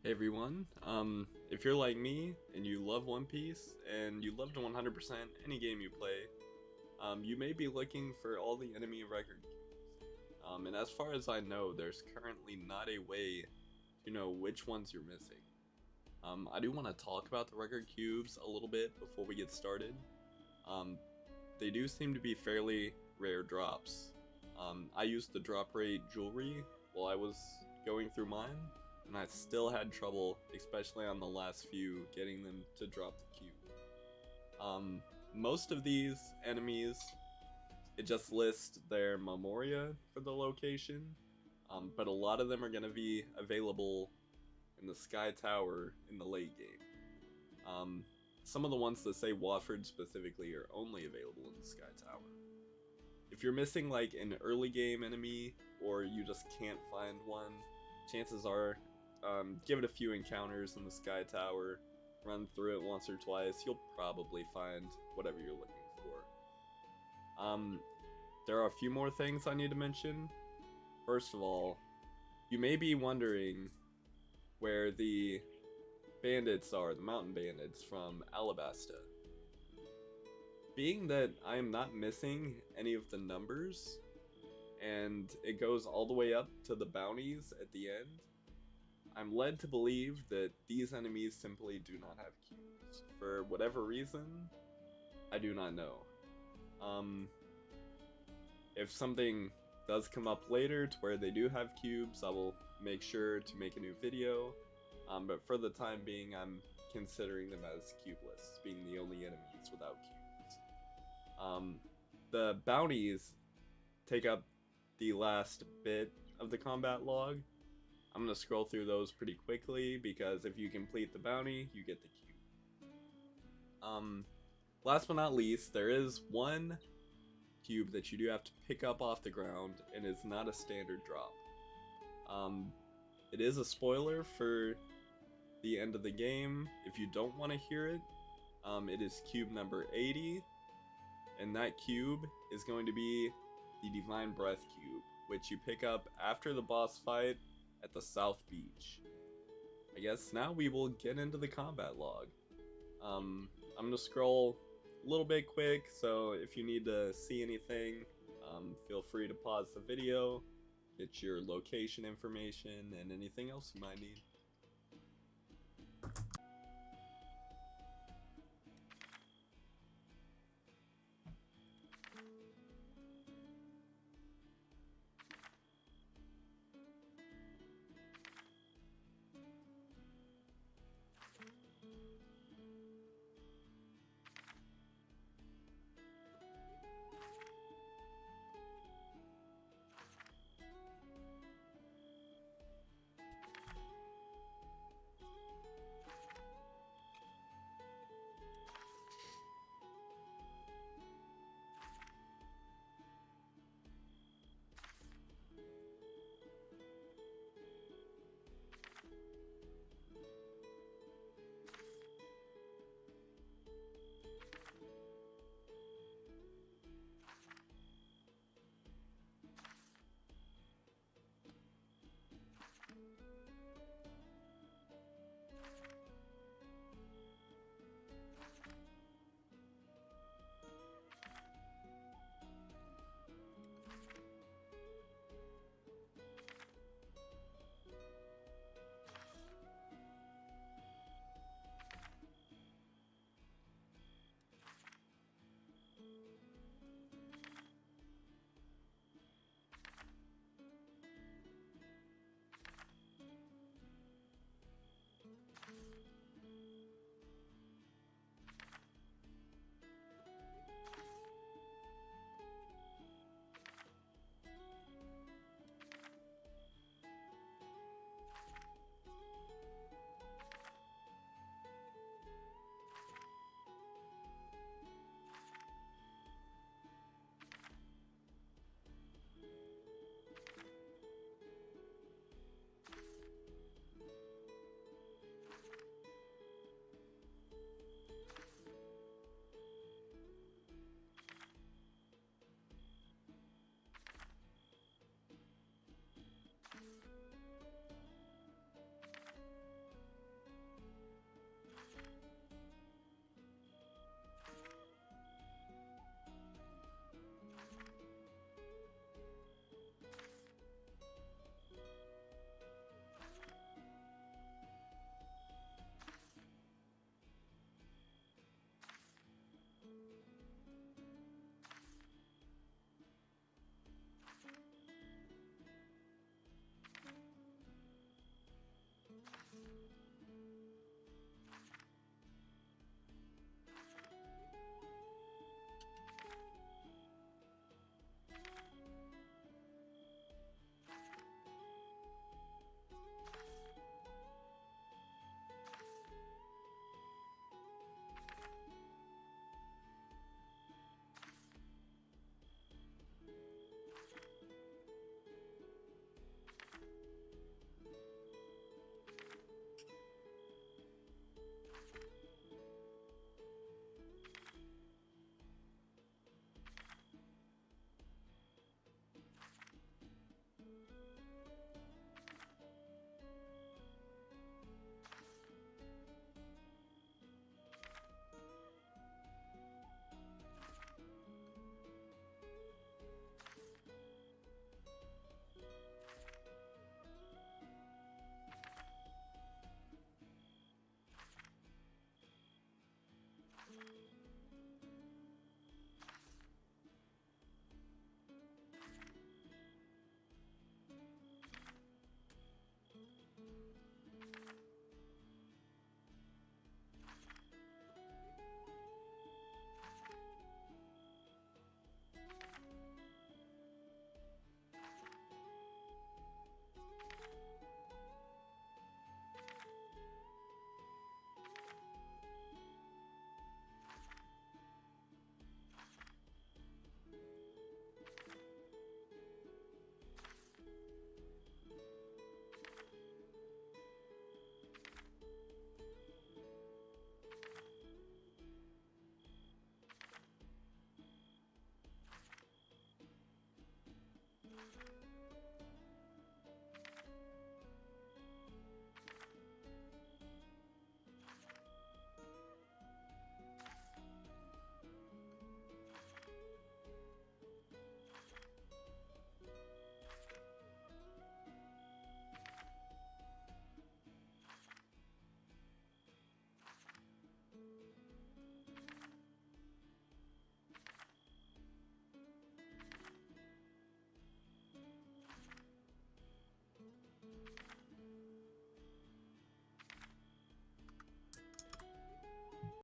Hey everyone, if you're like me and you love One Piece and you love to 100% any game you play, you may be looking for all the enemy record cubes. And as far as I know, there's currently not a way to know which ones you're missing. I do want to talk about the record cubes a little bit before we get started. Um, they do seem to be fairly rare drops. I used the drop rate jewelry while I was going through mine, and I still had trouble, especially on the last few, getting them to drop the cube. Most of these enemies, it just lists their memoria for the location, but a lot of them are going to be available in the Sky Tower in the late game. Some of the ones that say Wofford specifically are only available in the Sky Tower. If you're missing like an early game enemy, or you just can't find one, chances are, give it a few encounters in the Sky Tower, run through it once or twice, you'll probably find whatever you're looking for. There are a few more things I need to mention. First of all, you may be wondering where the bandits are, the mountain bandits from Alabasta. Being that I am not missing any of the numbers, and it goes all the way up to the bounties at the end, I'm led to believe that these enemies simply do not have cubes. For whatever reason, I do not know. If something does come up later to where they do have cubes, I will make sure to make a new video. But for the time being, I'm considering them as cubeless, being the only enemies without cubes. The bounties take up the last bit of the combat log. I'm going to scroll through those pretty quickly because if you complete the bounty, you get the cube. Last but not least, there is one cube that you do have to pick up off the ground, and it's not a standard drop. It is a spoiler for the end of the game. If you don't want to hear it, it is cube number 80, and that cube is going to be the Divine Breath cube, which you pick up after the boss fight at the South Beach. I guess now we will get into the combat log. I'm gonna scroll a little bit quick, so if you need to see anything, feel free to pause the video, get your location information, and anything else you might need.